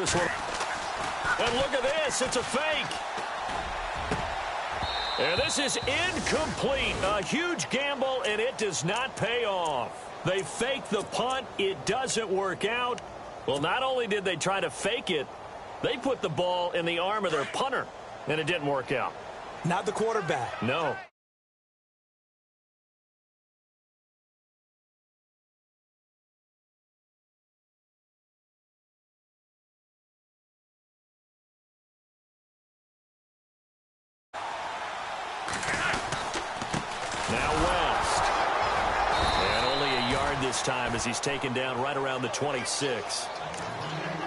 this one. And look at this. It's a fake. And this is incomplete. A huge gamble, and it does not pay off. They fake the punt. It doesn't work out. Well, not only did they try to fake it, they put the ball in the arm of their punter, and it didn't work out. Not the quarterback. No. Now West. And only a yard this time as he's taken down right around the 26.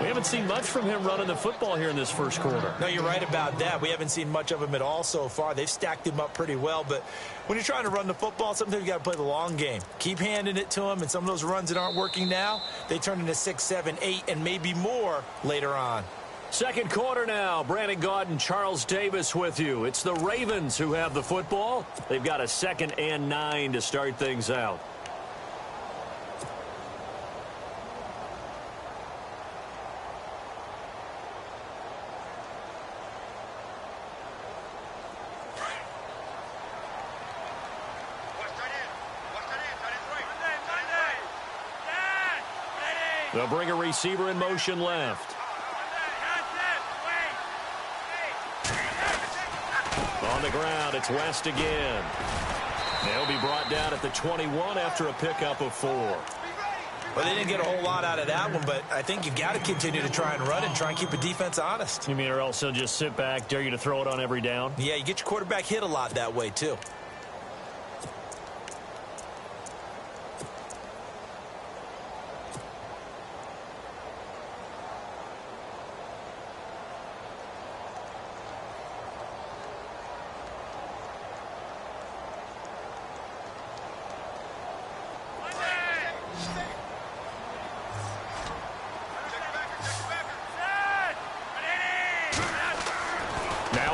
We haven't seen much from him running the football here in this first quarter. No, you're right about that. We haven't seen much of him at all so far. They've stacked him up pretty well. But when you're trying to run the football, sometimes you got to play the long game. Keep handing it to him, and some of those runs that aren't working now, they turn into 6, 7, 8, and maybe more later on. Second quarter now. Brandon Gaudin, Charles Davis with you. It's the Ravens who have the football. They've got a 2nd and 9 to start things out. They'll bring a receiver in motion left. On the ground, it's West again. They'll be brought down at the 21 after a pickup of 4. Well, they didn't get a whole lot out of that one, but I think you got to continue to try and run and try and keep the defense honest. You mean or else they'll just sit back, dare you to throw it on every down? Yeah, you get your quarterback hit a lot that way, too.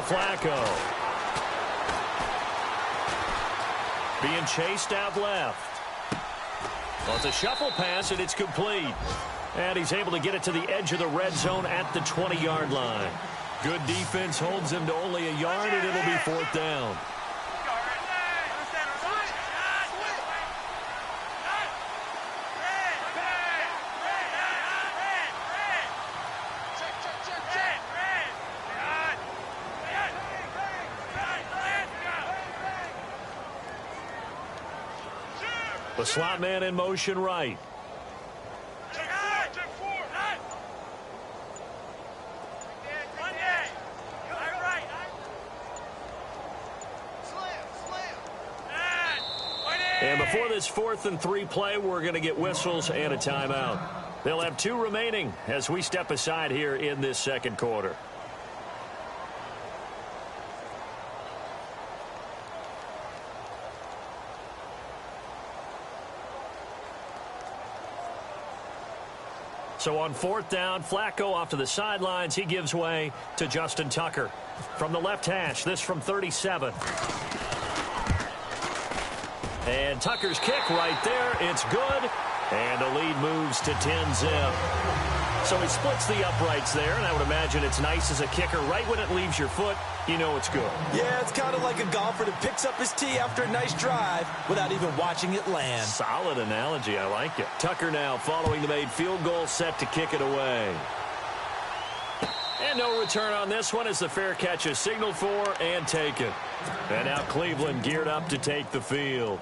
Flacco. Being chased out left. Well, it's a shuffle pass, and it's complete. And he's able to get it to the edge of the red zone at the 20-yard line. Good defense holds him to only a yard, and it'll be 4th down. The slot man in motion right. And before this 4th and 3 play, we're going to get whistles and a timeout. They'll have 2 remaining as we step aside here in this second quarter. So on 4th down, Flacco off to the sidelines. He gives way to Justin Tucker. From the left hash, this from 37. And Tucker's kick right there. It's good. And the lead moves to 10-zip. So he splits the uprights there, and I would imagine it's nice as a kicker. Right when it leaves your foot, you know it's good. Yeah, it's kind of like a golfer that picks up his tee after a nice drive without even watching it land. Solid analogy. I like it. Tucker now following the made field goal, set to kick it away. And no return on this one as the fair catch is signaled for and taken. And now Cleveland geared up to take the field.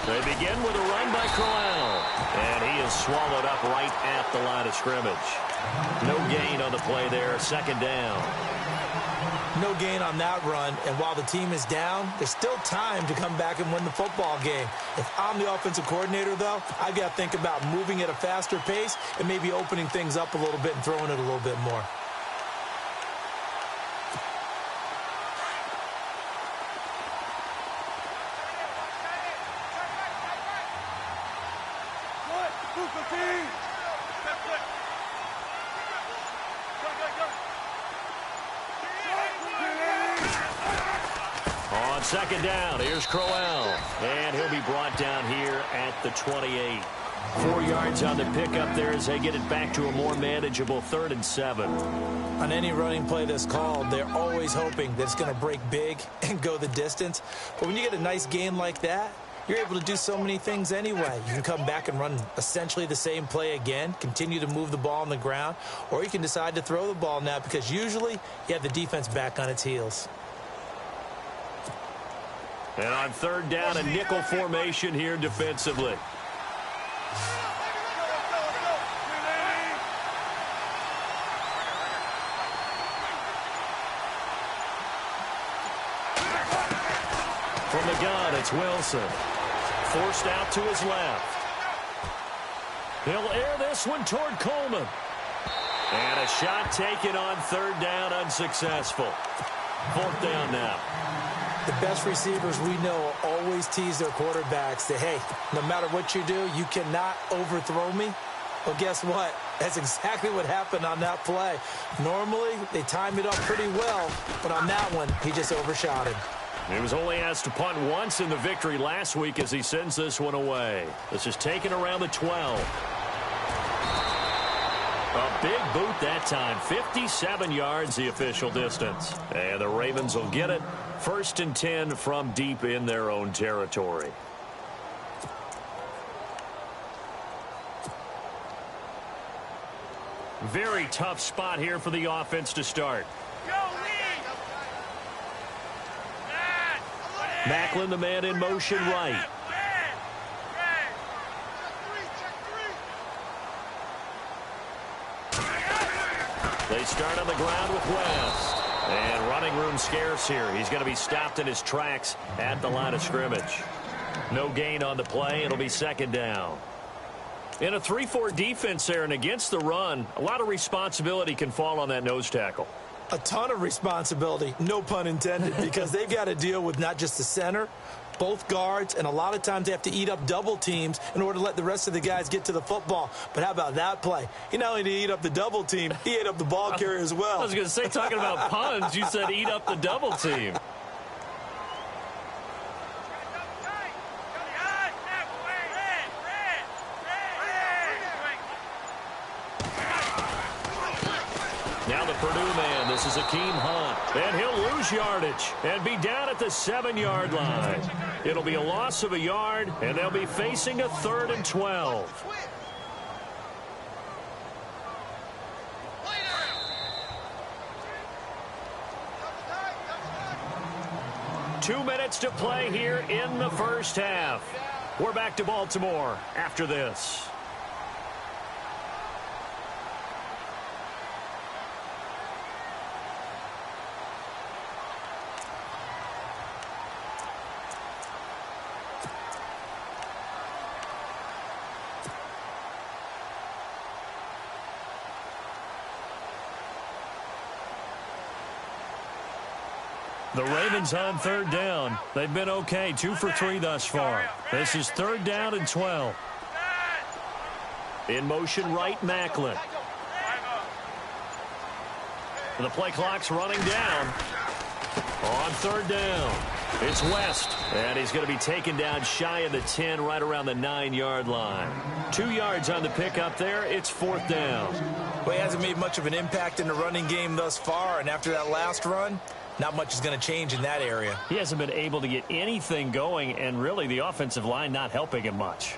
They begin with a run by Crowell. And he is swallowed up right at the line of scrimmage. No gain on the play there. 2nd down. No gain on that run. And while the team is down, there's still time to come back and win the football game. If I'm the offensive coordinator, though, I've got to think about moving at a faster pace and maybe opening things up a little bit and throwing it a little bit more. On second down, here's Crowell. And he'll be brought down here at the 28. 4 yards on the pickup there as they get it back to a more manageable 3rd and 7. On any running play that's called, they're always hoping that it's going to break big and go the distance. But when you get a nice gain like that, you're able to do so many things anyway. You can come back and run essentially the same play again, continue to move the ball on the ground, or you can decide to throw the ball now because usually you have the defense back on its heels. And on 3rd down, a nickel formation here defensively. From the gun, it's Wilson. Forced out to his left. He'll air this one toward Coleman. And a shot taken on 3rd down, unsuccessful. 4th down now. The best receivers we know always tease their quarterbacks that, hey, no matter what you do, you cannot overthrow me. Well, guess what? That's exactly what happened on that play. Normally, they time it up pretty well, but on that one, he just overshot him. He was only asked to punt once in the victory last week as he sends this one away. This is taken around the 12. A big boot that time. 57 yards the official distance. And the Ravens will get it. 1st and 10 from deep in their own territory. Very tough spot here for the offense to start. Macklin, the man in motion right. They start on the ground with West. And running room scarce here. He's going to be stopped in his tracks at the line of scrimmage. No gain on the play. It'll be 2nd down. In a 3-4 defense there and against the run, a lot of responsibility can fall on that nose tackle. A ton of responsibility, no pun intended, because they've got to deal with not just the center, both guards, and a lot of times they have to eat up double teams in order to let the rest of the guys get to the football. But how about that play? He not only did he eat up the double team, he ate up the ball carrier as well. I was going to say, talking about puns, you said eat up the double team. Now the Purdue man, this is Akeem Hunt. And he'll lose yardage and be down at the 7-yard line. It'll be a loss of a yard, and they'll be facing a 3rd and 12. Two minutes to play here in the first half. We're back to Baltimore after this. The Ravens on 3rd down. They've been okay, 2 for 3 thus far. This is 3rd down and 12. In motion right, Macklin. The play clock's running down. On 3rd down, it's West. And he's going to be taken down shy of the 10, right around the 9-yard line. 2 yards on the pickup there. It's 4th down. Well, he hasn't made much of an impact in the running game thus far, and after that last run, not much is going to change in that area. He hasn't been able to get anything going, and really the offensive line not helping him much.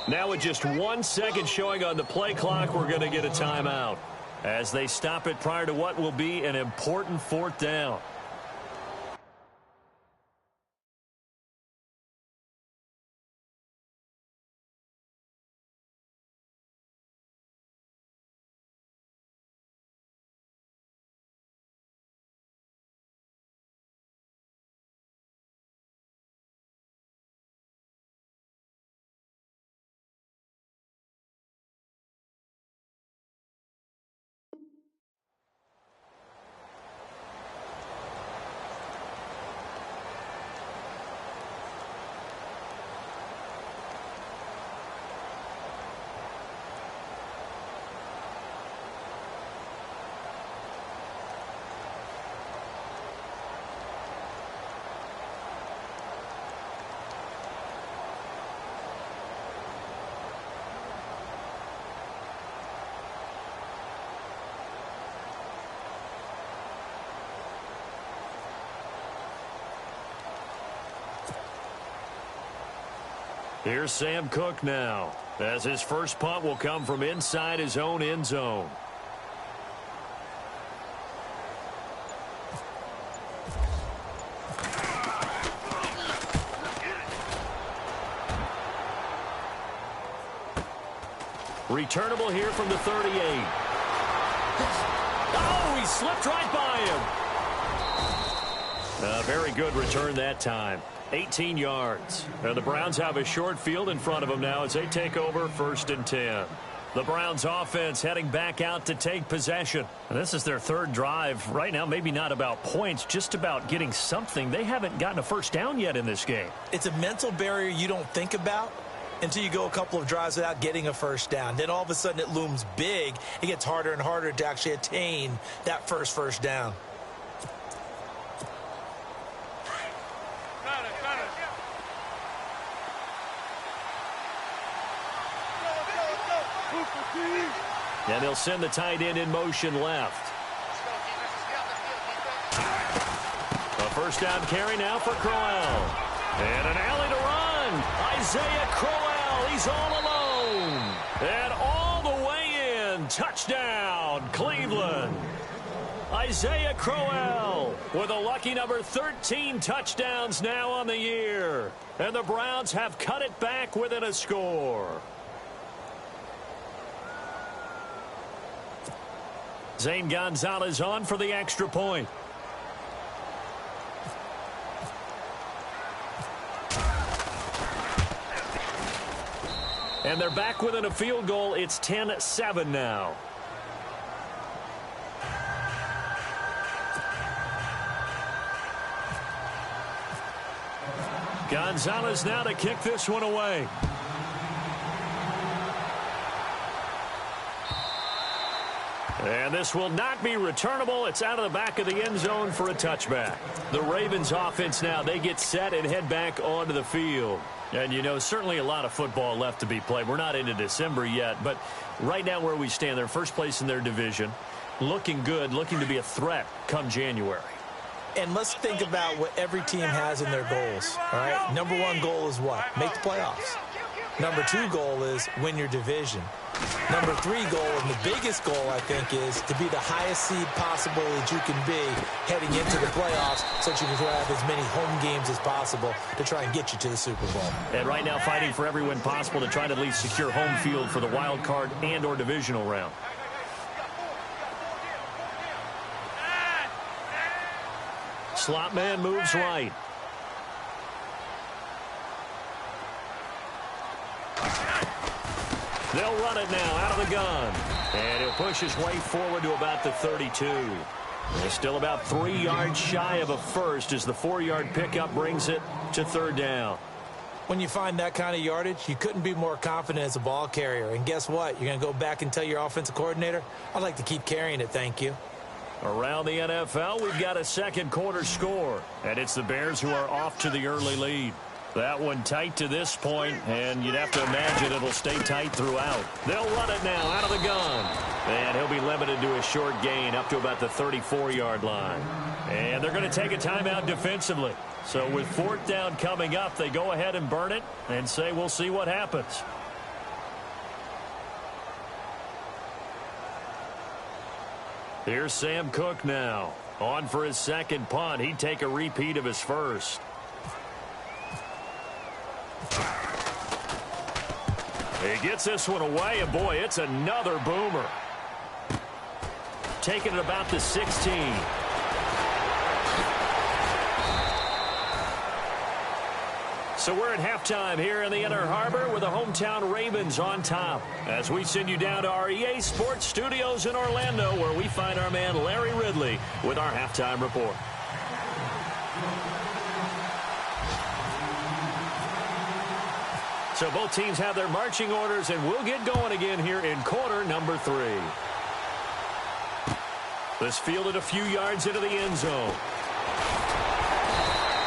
Now with just 1 second showing on the play clock, we're going to get a timeout as they stop it prior to what will be an important 4th down. Here's Sam Cook now, as his first punt will come from inside his own end zone. Returnable here from the 38. Oh, he slipped right by him. A very good return that time. 18 yards. And the Browns have a short field in front of them now as they take over 1st and 10. The Browns offense heading back out to take possession. And this is their third drive. Right now, maybe not about points, just about getting something. They haven't gotten a first down yet in this game. It's a mental barrier you don't think about until you go a couple of drives without getting a first down. Then all of a sudden it looms big. It gets harder and harder to actually attain that first down. And they'll send the tight end in motion left. A first down carry now for Crowell. And an alley to run. Isaiah Crowell, he's all alone. And all the way in. Touchdown, Cleveland. Isaiah Crowell with a lucky number 13 touchdowns now on the year. And the Browns have cut it back within a score. Zane Gonzalez on for the extra point. And they're back within a field goal. It's 10-7 now. Gonzalez now to kick this one away. And this will not be returnable. It's out of the back of the end zone for a touchback. The Ravens offense now, they get set and head back onto the field. And, you know, certainly a lot of football left to be played. We're not into December yet, but right now where we stand, they're first place in their division. Looking good, looking to be a threat come January. And let's think about what every team has in their goals, all right? Number one goal is what? Make the playoffs. Number two goal is win your division. Number three goal, and the biggest goal, I think, is to be the highest seed possible that you can be heading into the playoffs so that you can have as many home games as possible to try and get you to the Super Bowl. And right now fighting for every win possible to try to at least secure home field for the wild card and or divisional round. Slot man moves right. They'll run it now out of the gun. And he'll push his way forward to about the 32. They're still about 3 yards shy of a first as the 4-yard pickup brings it to third down. When you find that kind of yardage, you couldn't be more confident as a ball carrier. And guess what? You're going to go back and tell your offensive coordinator, I'd like to keep carrying it, thank you. Around the NFL, we've got a second quarter score. And it's the Bears who are off to the early lead. That one tight to this point, and you'd have to imagine it'll stay tight throughout. They'll run it now out of the gun. And he'll be limited to a short gain up to about the 34-yard line. And they're going to take a timeout defensively. So with fourth down coming up, they go ahead and burn it and say we'll see what happens. Here's Sam Cook now. On for his second punt. He'd take a repeat of his first. He gets this one away, and boy, it's another boomer. Taking it about the 16. So we're at halftime here in the Inner Harbor with the hometown Ravens on top. As we send you down to our EA Sports Studios in Orlando, where we find our man Larry Ridley with our halftime report. So both teams have their marching orders, and we'll get going again here in quarter number 3. This fielded a few yards into the end zone.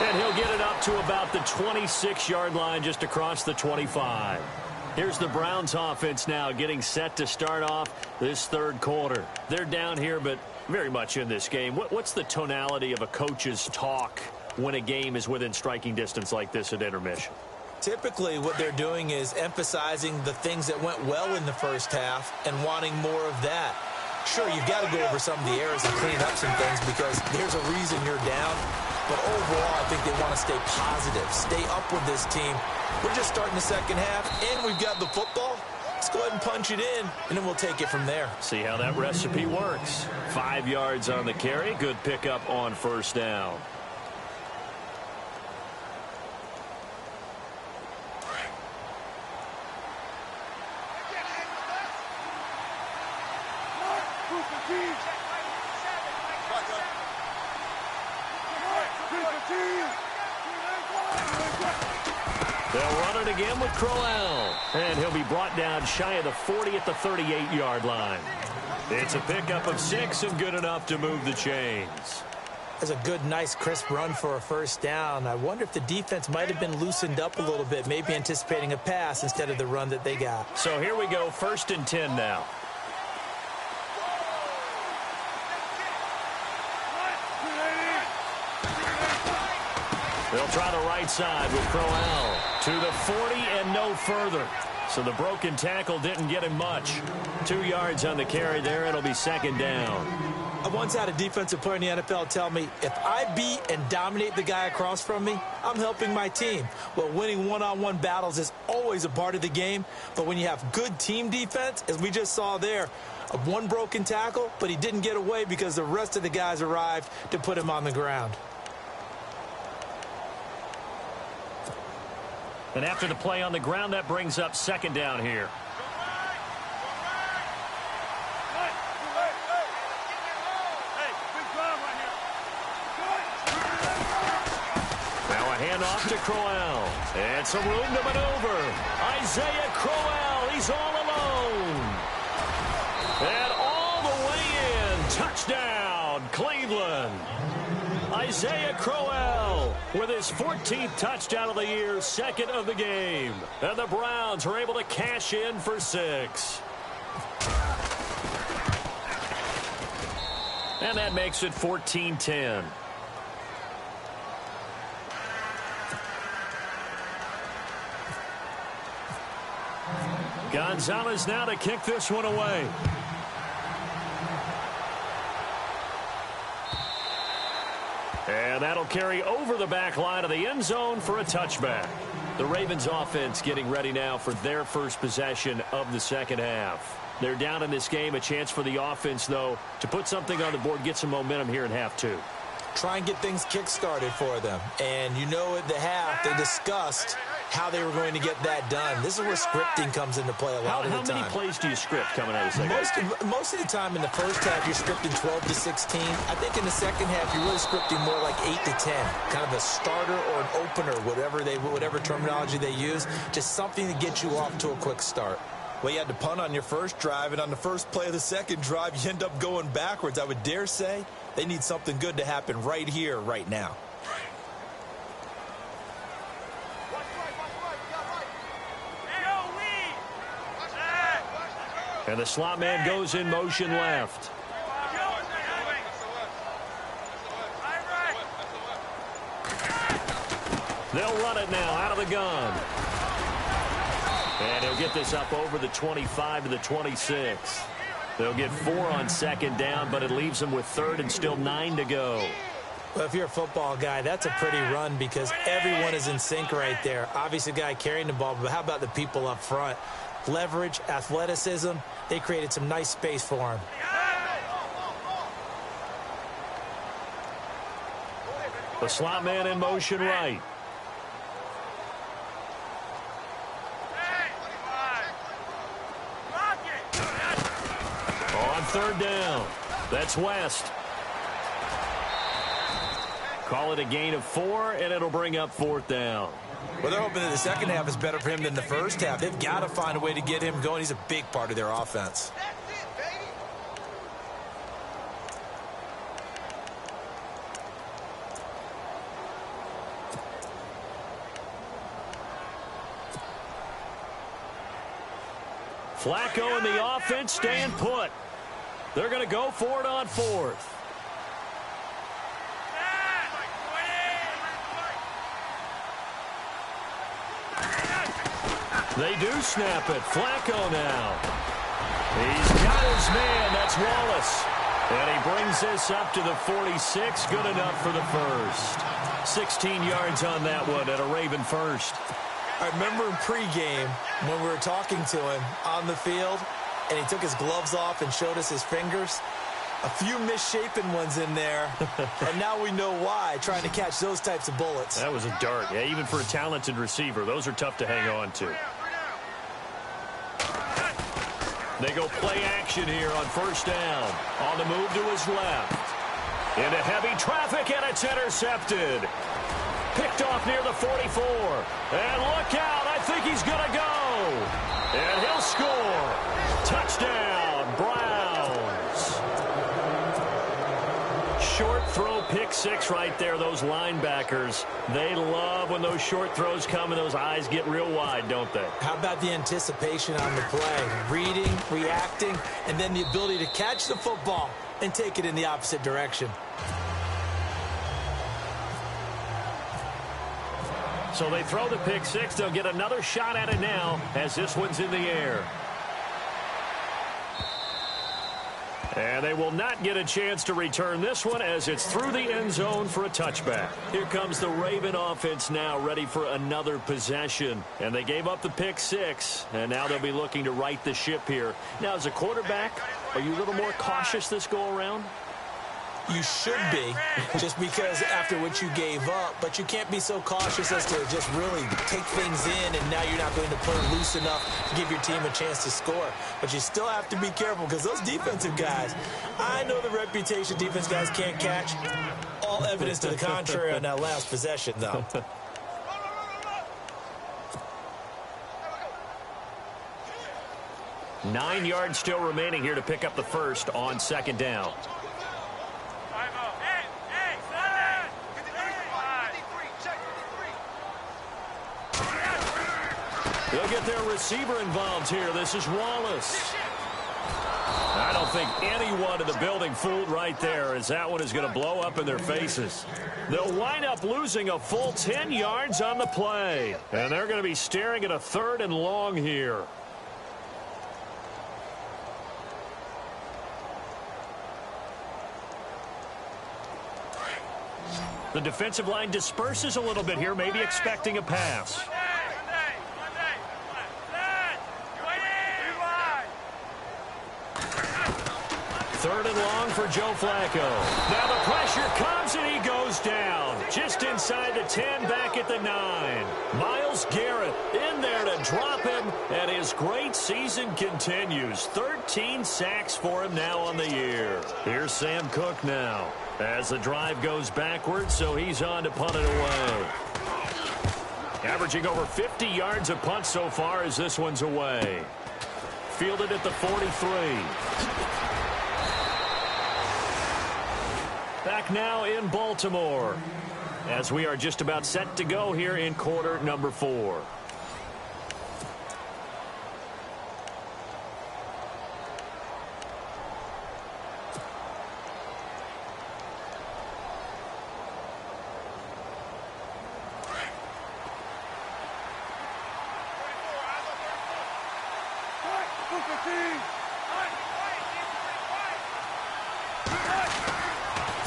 And he'll get it up to about the 26-yard line, just across the 25. Here's the Browns offense now getting set to start off this third quarter. They're down here, but very much in this game. What's the tonality of a coach's talk when a game is within striking distance like this at intermission? Typically, what they're doing is emphasizing the things that went well in the first half and wanting more of that. Sure, you've got to go over some of the errors and clean up some things because there's a reason you're down. But overall, I think they want to stay positive, stay up with this team. We're just starting the second half, and we've got the football. Let's go ahead and punch it in, and then we'll take it from there. See how that recipe works. 5 yards on the carry. Good pickup on first down. They'll run it again with Crowell. And he'll be brought down shy of the 40 at the 38-yard line. It's a pickup of 6 and good enough to move the chains. That's a good, nice, crisp run for a first down. I wonder if the defense might have been loosened up a little bit, maybe anticipating a pass instead of the run that they got. So here we go, 1st and 10 now. They'll try the right side with Crowell to the 40 and no further. So the broken tackle didn't get him much. 2 yards on the carry there. It'll be 2nd down. I once had a defensive player in the NFL tell me, if I beat and dominate the guy across from me, I'm helping my team. Well, winning one-on-one battles is always a part of the game. But when you have good team defense, as we just saw there, one broken tackle, but he didn't get away because the rest of the guys arrived to put him on the ground. And after the play on the ground, that brings up 2nd down here. Now a handoff to Crowell. And some room to maneuver. Isaiah Crowell, he's all alone. And all the way in. Touchdown, Cleveland. Isaiah Crowell with his 14th touchdown of the year, 2nd of the game. And the Browns are able to cash in for 6. And that makes it 14-10. Gonzalez now to kick this one away. And that'll carry over the back line of the end zone for a touchback. The Ravens offense getting ready now for their first possession of the second half. They're down in this game. A chance for the offense, though, to put something on the board, get some momentum here in half 2. Try and get things kick-started for them. And you know at the half, they discussed how they were going to get that done. This is where scripting comes into play a lot of the time. How many plays do you script coming out of the second half? Most of the time in the first half, you're scripting 12 to 16. I think in the second half, you're really scripting more like 8 to 10. Kind of a starter or an opener, whatever terminology they use. Just something to get you off to a quick start. Well, you had to punt on your first drive, and on the first play of the second drive, you end up going backwards. I would dare say they need something good to happen right here, right now. And the slot man goes in motion left. They'll run it now out of the gun. And he'll get this up over the 25 to the 26. They'll get 4 on 2nd down, but it leaves them with 3rd and still 9 to go. Well, if you're a football guy, that's a pretty run because everyone is in sync right there. Obviously, the guy carrying the ball, but how about the people up front? Leverage, athleticism, they created some nice space for him. The slot man in motion right. On 3rd down, that's West. Call it a gain of 4, and it'll bring up 4th down. Well, they're hoping that the second half is better for him than the first half. They've got to find a way to get him going. He's a big part of their offense. Flacco and the offense staying put. They're going to go for it on 4th. They do snap it. Flacco now. He's got his man. That's Wallace. And he brings this up to the 46. Good enough for the first. 16 yards on that one at a Raven first. I remember in pregame when we were talking to him on the field, and he took his gloves off and showed us his fingers. A few misshapen ones in there, and now we know why, trying to catch those types of bullets. That was a dart. Yeah, even for a talented receiver, those are tough to hang on to. They go play action here on first down. On the move to his left. Into heavy traffic, and it's intercepted. Picked off near the 44. And look out, I think he's going to go. And he'll score. Touchdown, Browns. Short throw, pick six right there. Those linebackers, they love when those short throws come and those eyes get real wide, don't they? How about the anticipation on the play? Reading, reacting, and then the ability to catch the football and take it in the opposite direction. So they throw the pick six. They'll get another shot at it now as this one's in the air. And they will not get a chance to return this one as it's through the end zone for a touchback. Here comes the Raven offense now, ready for another possession. And they gave up the pick six, and now they'll be looking to right the ship here. Now, as a quarterback, are you a little more cautious this go-around? You should be, just because after what you gave up, but you can't be so cautious as to just really take things in, and now you're not going to play loose enough to give your team a chance to score. But you still have to be careful, because those defensive guys, I know the reputation defense guys can't catch. All evidence to the contrary on that last possession, though. Nine yards still remaining here to pick up the first on second down. They'll get their receiver involved here. This is Wallace. I don't think anyone in the building fooled right there, as that one is going to blow up in their faces. They'll wind up losing a full 10 yards on the play. And they're going to be staring at a 3rd and long here. The defensive line disperses a little bit here, maybe expecting a pass. Third and long for Joe Flacco. Now the pressure comes and he goes down. Just inside the 10, back at the 9. Myles Garrett in there to drop him, and his great season continues. 13 sacks for him now on the year. Here's Sam Cook now as the drive goes backwards, so he's on to punt it away. Averaging over 50 yards a punt so far as this one's away. Fielded at the 43. Back now in Baltimore as we are just about set to go here in quarter number 4.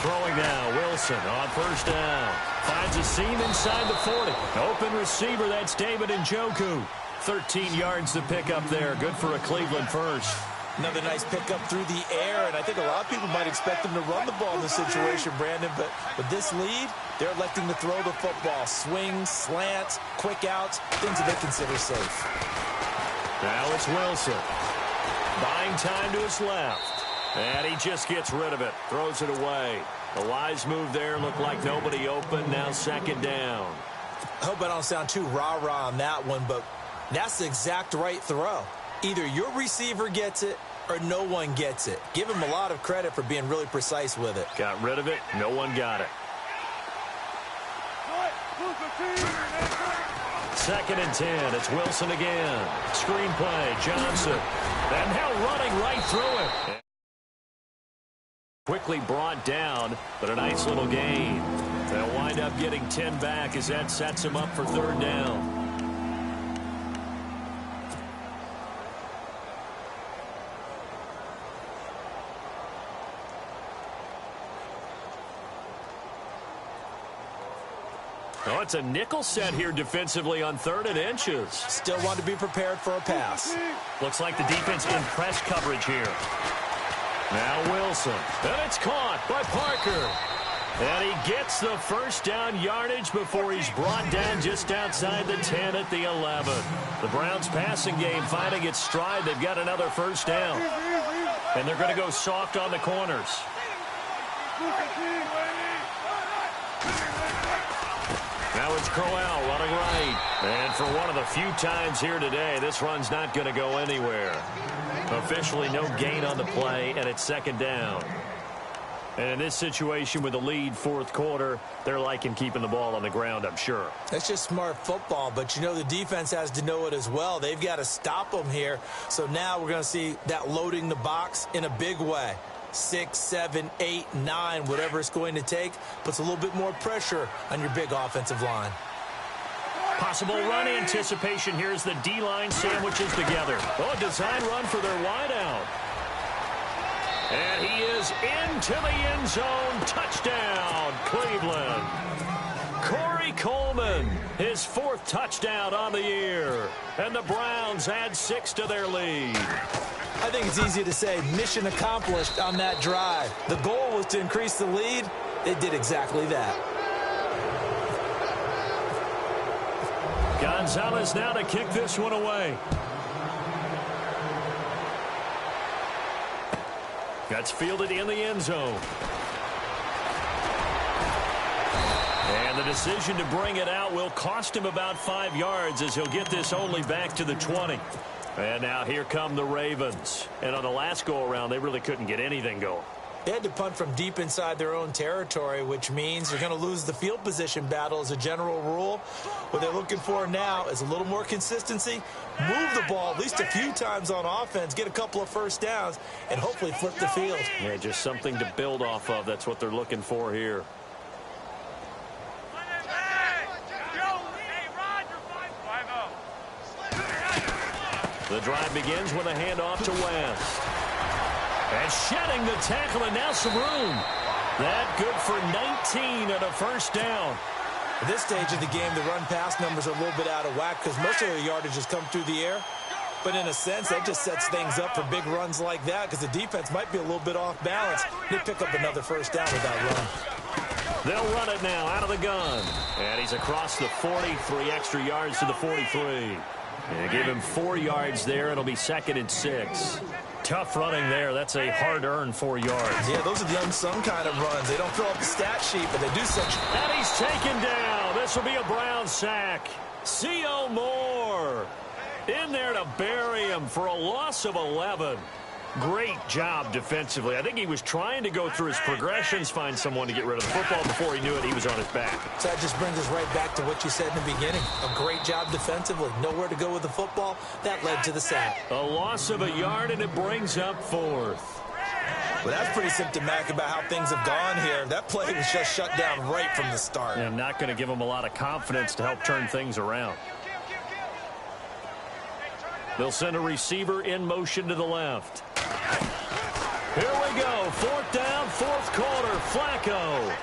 Throwing now, Wilson on first down. Finds a seam inside the 40. Open receiver, that's David Njoku. 13 yards to pick up there. Good for a Cleveland first. Another nice pickup through the air, and I think a lot of people might expect them to run the ball in this situation, Brandon, but with this lead, they're electing to throw the football. Swings, slants, quick outs, things that they consider safe. Now it's Wilson. Buying time to his left. And he just gets rid of it. Throws it away. A wise move there. Looked like nobody open. Now second down. I hope I don't sound too rah-rah on that one, but that's the exact right throw. Either your receiver gets it or no one gets it. Give him a lot of credit for being really precise with it. Got rid of it. No one got it. Second and 10. It's Wilson again. Screen play. Johnson. And now running right through it. Quickly brought down, but a nice little gain. They'll wind up getting 10 back as that sets him up for third down. Oh, it's a nickel set here defensively on 3rd and inches. Still want to be prepared for a pass. Looks like the defense in press coverage here. Now Wilson. And it's caught by Parker. And he gets the first down yardage before he's brought down just outside the 10 at the 11. The Browns passing game finding its stride. They've got another first down. And they're going to go soft on the corners. Now it's Crowell running right. And for one of the few times here today, this run's not going to go anywhere. Officially no gain on the play, and it's 2nd down. And in this situation with the lead 4th quarter, they're liking keeping the ball on the ground, I'm sure. That's just smart football, but you know the defense has to know it as well. They've got to stop them here. So now we're going to see that loading the box in a big way. 6, 7, 8, 9, whatever it's going to take, puts a little bit more pressure on your big offensive line. Possible run anticipation here as the D-line sandwiches together. Oh, a design run for their wideout. And he is into the end zone. Touchdown, Cleveland. Corey Coleman, his 4th touchdown on the year. And the Browns add 6 to their lead. I think it's easy to say mission accomplished on that drive. The goal was to increase the lead. They did exactly that. Gonzalez now to kick this one away. That's fielded in the end zone. And the decision to bring it out will cost him about 5 yards as he'll get this only back to the 20. And now here come the Ravens. And on the last go-around, they really couldn't get anything going. They had to punt from deep inside their own territory, which means you're going to lose the field position battle as a general rule. What they're looking for now is a little more consistency, move the ball at least a few times on offense, get a couple of first downs, and hopefully flip the field. Yeah, just something to build off of. That's what they're looking for here. The drive begins with a handoff to West. And shedding the tackle, and now some room. That good for 19 and a first down. At this stage of the game, the run-pass numbers are a little bit out of whack because most of the yardage has come through the air. But in a sense, that just sets things up for big runs like that because the defense might be a little bit off balance. They pick up another first down with that run. They'll run it now out of the gun. And he's across the 40, 3 extra yards to the 43. And give him 4 yards there. It'll be 2nd and 6. Tough running there. That's a hard-earned 4 yards. Yeah, those are the unsung kind of runs. They don't fill up the stat sheet, but they do such. And he's taken down. This will be a Brown sack. C.O. Moore in there to bury him for a loss of 11. Great job defensively. I think he was trying to go through his progressions, find someone to get rid of the football. Before he knew it, he was on his back. So that just brings us right back to what you said in the beginning. A great job defensively. Nowhere to go with the football. That led to the sack. A loss of a yard, and it brings up 4th. Well, that's pretty symptomatic about how things have gone here. That play was just shut down right from the start. And not going to give him a lot of confidence to help turn things around. They'll send a receiver in motion to the left. Here we go. 4th down, 4th quarter. Flacco.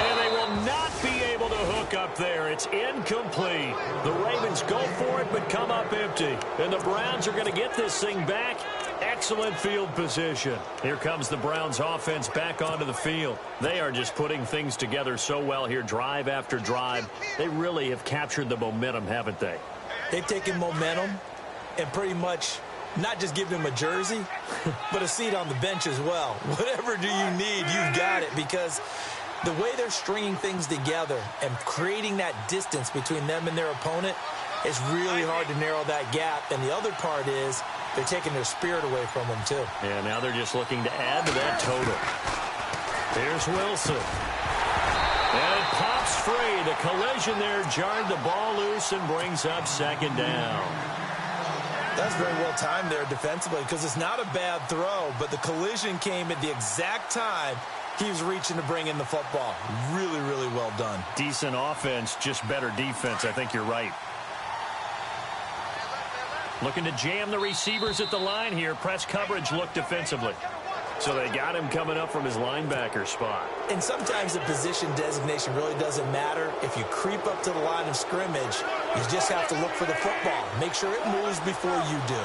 And they will not be able to hook up there. It's incomplete. The Ravens go for it but come up empty. And the Browns are going to get this thing back. Excellent field position. Here comes the Browns offense back onto the field. They are just putting things together so well here, drive after drive. They really have captured the momentum, haven't they? They've taken momentum and pretty much not just given him a jersey, but a seat on the bench as well. Whatever do you need, you've got it, because the way they're stringing things together and creating that distance between them and their opponent, it's really hard to narrow that gap. And the other part is they're taking their spirit away from them, too. Yeah, now they're just looking to add to that total. Here's Wilson. And it pops free. The collision there jarred the ball loose and brings up 2nd down. That's very well timed there defensively because it's not a bad throw, but the collision came at the exact time he was reaching to bring in the football. Really, really well done. Decent offense, just better defense. I think you're right. Looking to jam the receivers at the line here. Press coverage look defensively. So they got him coming up from his linebacker spot. And sometimes the position designation really doesn't matter. If you creep up to the line of scrimmage, you just have to look for the football. Make sure it moves before you do.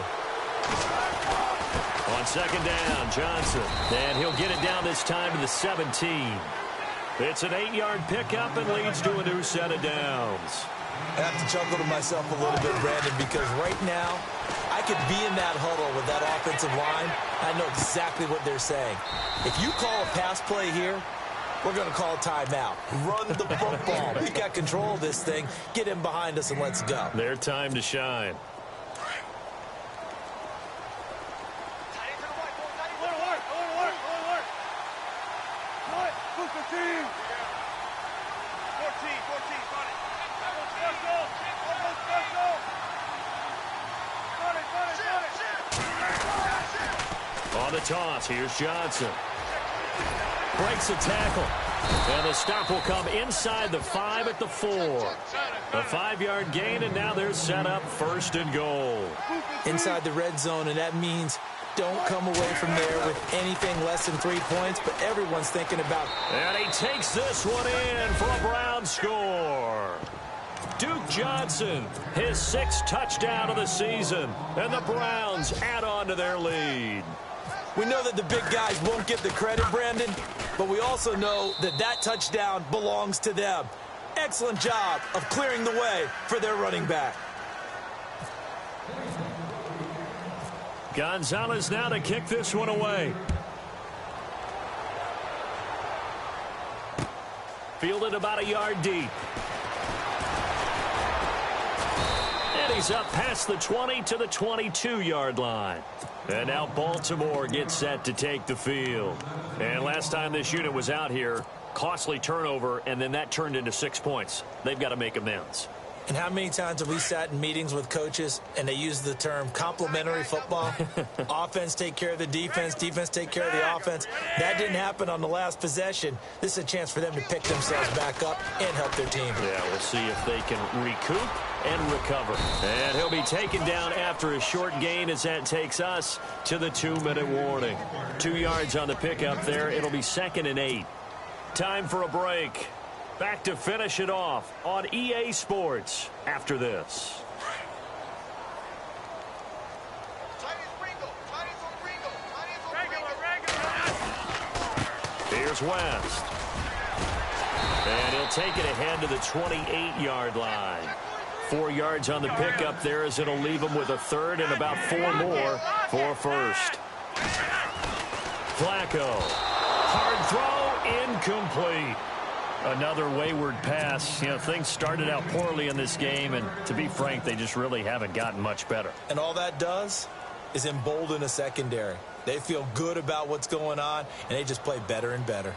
On second down, Johnson. And he'll get it down this time to the 17. It's an 8-yard pickup and leads to a new set of downs. I have to chuckle to myself a little bit, Brandon, because right now I could be in that huddle with that offensive line. I know exactly what they're saying. If you call a pass play here, we're going to call a timeout. Run the football. We've got control of this thing. Get in behind us and let's go. Their time to shine. On the toss, here's Johnson. Breaks a tackle. And the stop will come inside the 5 at the 4. A 5-yard gain, and now they're set up 1st and goal. Inside the red zone, and that means don't come away from there with anything less than 3 points, but everyone's thinking about. And he takes this one in for a Brown score. Duke Johnson, his 6th touchdown of the season, and the Browns add on to their lead. We know that the big guys won't get the credit, Brandon, but we also know that that touchdown belongs to them. Excellent job of clearing the way for their running back. Gonzalez now to kick this one away. Fielded about a yard deep. And he's up past the 20 to the 22-yard line. And now Baltimore gets set to take the field. And last time this unit was out here, costly turnover, and then that turned into 6 points. They've got to make amends. And how many times have we sat in meetings with coaches and they use the term complementary football? Offense take care of the defense, defense take care of the offense. That didn't happen on the last possession. This is a chance for them to pick themselves back up and help their team. Yeah, we'll see if they can recoup and recover. And he'll be taken down after a short gain as that takes us to the 2-minute warning. 2 yards on the pickup there. It'll be 2nd and 8. Time for a break. Back to finish it off on EA Sports after this. Here's West. And he'll take it ahead to the 28-yard line. 4 yards on the pickup there as it'll leave him with a 3rd and about 4 more for 1st. Flacco. Hard throw, incomplete. Another wayward pass. You know, things started out poorly in this game, and to be frank, they just really haven't gotten much better. And all that does is embolden a secondary. They feel good about what's going on, and they just play better and better.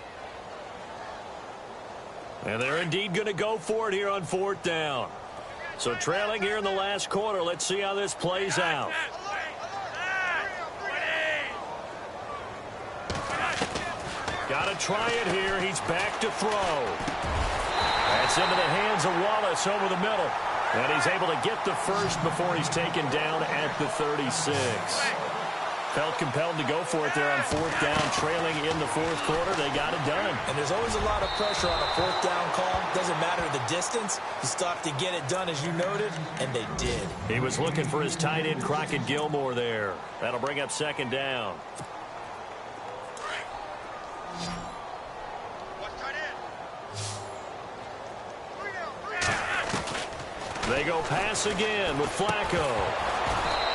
And they're indeed going to go for it here on 4th down. So trailing here in the last quarter, let's see how this plays out. Got to try it here. He's back to throw. That's into the hands of Wallace over the middle. And he's able to get the 1st before he's taken down at the 36. Felt compelled to go for it there on 4th down, trailing in the 4th quarter. They got it done. And there's always a lot of pressure on a 4th down call. Doesn't matter the distance. You stop to get it done, as you noted, and they did. He was looking for his tight end, Crockett Gilmore, there. That'll bring up 2nd down. They go pass again with Flacco.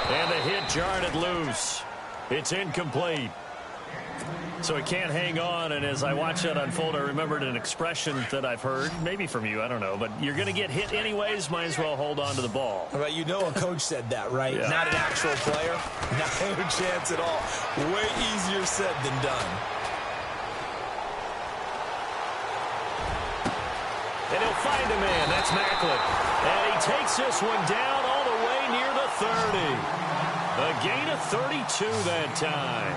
And the hit jarred it loose. It's incomplete. So he can't hang on, and as I watch that unfold, I remembered an expression that I've heard, maybe from you, I don't know, but you're going to get hit anyways, might as well hold on to the ball. Right, you know a coach said that, right? Yeah. Not an actual player. Not a chance at all. Way easier said than done. And he'll find a man. That's Macklin. And he takes this one down all the way near the 30. A gain of 32 that time.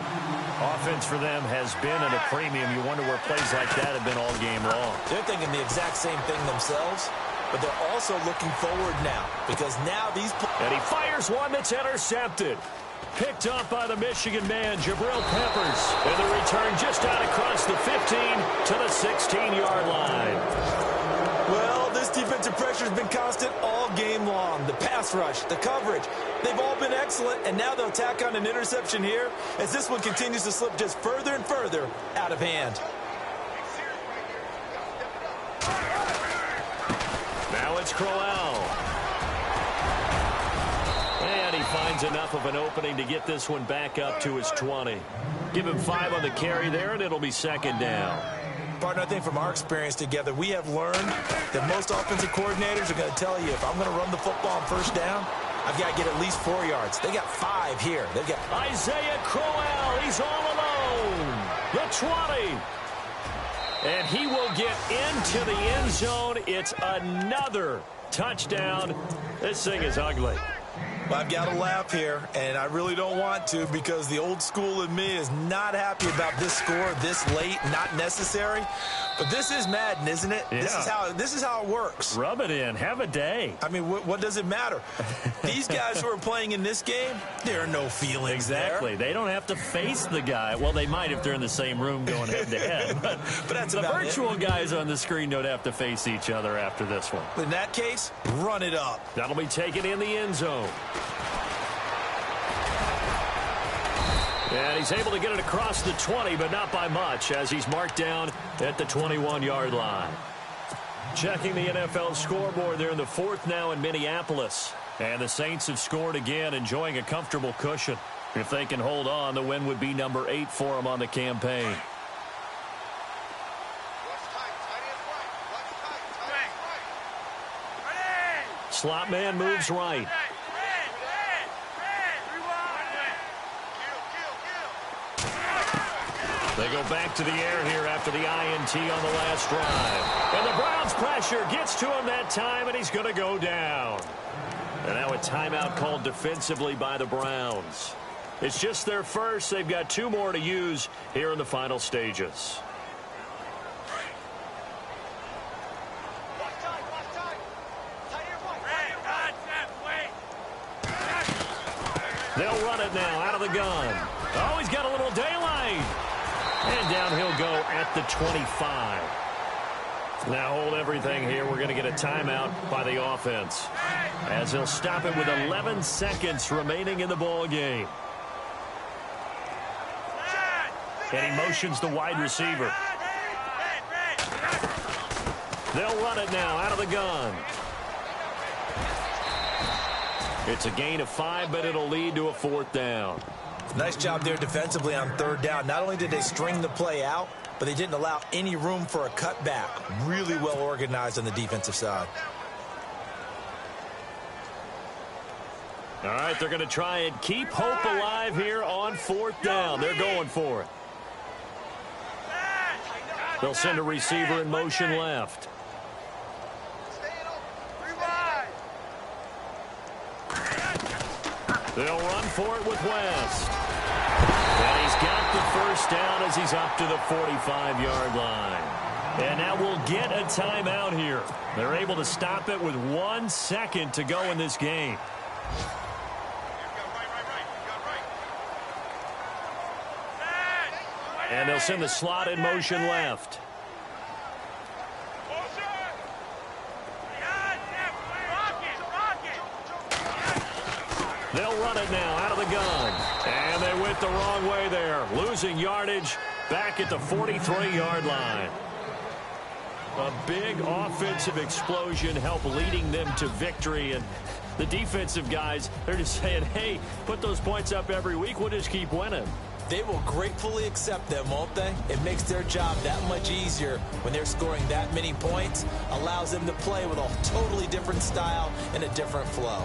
Offense for them has been at a premium. You wonder where plays like that have been all game long. They're thinking the exact same thing themselves, but they're also looking forward now because now these... And he fires one that's intercepted. Picked off by the Michigan man, Jabril Peppers. And the return just out across the 15 to the 16-yard line. Well, this defensive pressure has been constant all game long. The pass rush, the coverage, they've all been excellent, and now they'll tack on an interception here as this one continues to slip just further and further out of hand. Now it's Crowell. And he finds enough of an opening to get this one back up to his 20. Give him 5 on the carry there, and it'll be second down. Partner, I think from our experience together, we have learned that most offensive coordinators are going to tell you, if I'm going to run the football on first down, I've got to get at least 4 yards. They got 5 here. They've got Isaiah Crowell. He's all alone. The 20. And he will get into the end zone. It's another touchdown. This thing is ugly. I've got to laugh here, and I really don't want to because the old school in me is not happy about this score this late, not necessary. But this is Madden, isn't it? Yeah. This is how it works. Rub it in. Have a day. I mean, what does it matter? These guys who are playing in this game, there are no feelings exactly. there. They don't have to face the guy. Well, they might if they're in the same room going head-to-head. But that's the about virtual guys on the screen don't have to face each other after this one. In that case, run it up. That'll be taken in the end zone. And he's able to get it across the 20, but not by much, as he's marked down at the 21-yard line. Checking the NFL scoreboard, they're in the 4th now in Minneapolis. And the Saints have scored again, enjoying a comfortable cushion. If they can hold on, the win would be number 8 for them on the campaign. Slot man moves right. They go back to the air here after the INT on the last drive. And the Browns' pressure gets to him that time, and he's going to go down. And now a timeout called defensively by the Browns. It's just their first. They've got 2 more to use here in the final stages. They'll run it now out of the gun. Oh, he's got a little daylight. And down he'll go at the 25. Now hold everything here. We're going to get a timeout by the offense, as he'll stop it with 11 seconds remaining in the ball game. And he motions the wide receiver. They'll run it now out of the gun. It's a gain of 5, but it'll lead to a 4th down. Nice job there defensively on 3rd down. Not only did they string the play out, but they didn't allow any room for a cutback. Really well organized on the defensive side. All right, they're going to try and keep hope alive here on 4th down. They're going for it. They'll send a receiver in motion left. They'll run for it with West. And he's got the first down as he's up to the 45-yard line. And now we'll get a timeout here. They're able to stop it with 1 second to go in this game. And they'll send the slot in motion left. They'll run it now out of the gun. And they went the wrong way there. Losing yardage back at the 43-yard line. A big offensive explosion helped leading them to victory. And the defensive guys, they're just saying, hey, put those points up every week. We'll just keep winning. They will gratefully accept them, won't they? It makes their job that much easier when they're scoring that many points. Allows them to play with a totally different style and a different flow.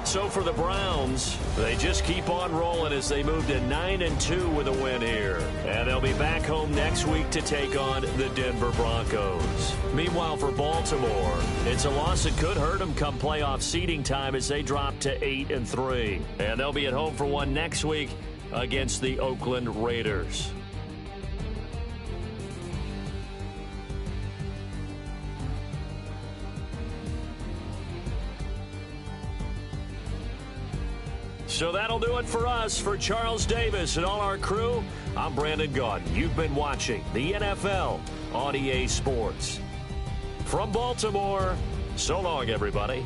So for the Browns, they just keep on rolling as they move to 9-2 with a win here. And they'll be back home next week to take on the Denver Broncos. Meanwhile, for Baltimore, it's a loss that could hurt them come playoff seeding time as they drop to 8-3. And they'll be at home for one next week against the Oakland Raiders. So that'll do it for us. For Charles Davis and all our crew, I'm Brandon Gaudin. You've been watching the NFL on EA Sports. From Baltimore, so long, everybody.